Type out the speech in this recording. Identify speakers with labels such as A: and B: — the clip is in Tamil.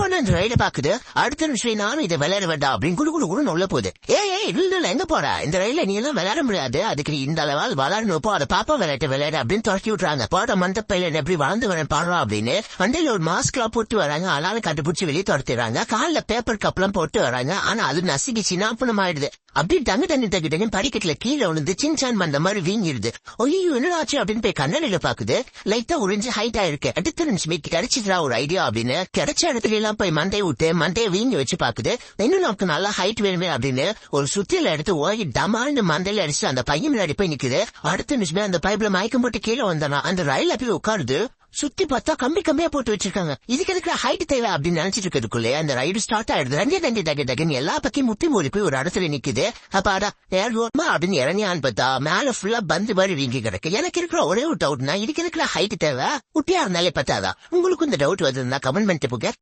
A: டப்புன்னு அந்த ரயில பாக்குது. அடுத்த நிமிஷம் நானும் இதை விளையாட வேண்டாம் அப்படின்னு குடு குடு குடுன்னு உள்ள போகுது. ஏய் இல்ல எங்க போற, இந்த ரயில நீ எல்லாம் விளையாட முடியாது, அதுக்கு நீ இந்த அளவால் விளையாடணும், அதை பாப்பா விளையாட அப்படின்னு துரத்தி விட்டுறாங்க. பாட மந்த பையில எப்படி வளர்ந்து வரேன் பாடுறா அப்படின்னு மண்டையில ஒரு மாஸ்க் எல்லாம் போட்டு வராங்க. ஆளாலும் கண்டுபிடிச்சு வெளியே துரத்துறாங்க. காலில் பேப்பர் கப் எல்லாம் போட்டு வராங்க. ஆனா அது நசுக்கி சின்னாப்பனம் ஆயிடுது. அப்படி தங்கு படிக்கட்டுல கீழே விழுந்து சின்சான் வந்த மாதிரி வீங்கிடுது. ஐயோ என்ன ஆச்சு அப்படின்னு போய் கண்ணாடியில பாக்குது. லைட்டா உறிஞ்சு ஹைட் ஆயிருக்கு. அடுத்த நிமிஷமே கிடைச்சிட்டா ஒரு ஐடியா அப்படின்னு கிடைச்ச இடத்துல எல்லாம் போய் மண்டையை வீங்கி வச்சு பாக்குது. இன்னும் நமக்கு நல்லா ஹைட் வேணுமே அப்படின்னு ஒரு சுத்தியில எடுத்து ஓகி டமால்னு மண்டையில அடிச்சு அந்த பையன் முன்னாடி போய் நிக்குது. அடுத்த நிமிஷமே அந்த பைப்ல மயக்கம் போட்டு கீழே வந்தானா. அந்த ரயில போய் உட்காருது. சுத்தி பார்த்தா கம்மியா போட்டு வச்சிருக்காங்க. இதுக்கு இருக்கிற ஹைட் தேவை அப்படின்னு நினைச்சிட்டு இருக்கிறதுக்குள்ளே அந்த ரைடு ஸ்டார்ட் ஆயிடுது. ரெண்டே தகன்னு எல்லா பக்கம் முட்டி மூடி போய் ஒரு இடத்துல நிக்குது. அப்பாடா ஏறுவோமா அப்படின்னு இறங்கியான்னு பார்த்தா மேல ஃபுல்லா பந்து மாதிரி வீங்கி கிடக்கு. எனக்கு இருக்கிற ஒரே ஒரு டவுட்னா இதுக்கு இருக்கிற ஹைட் தேவை குட்டியா இருந்தாலே பத்தாதா? உங்களுக்கு இந்த டவுட் வந்திருந்தா கமெண்ட் பண்ணிட்டு போங்க.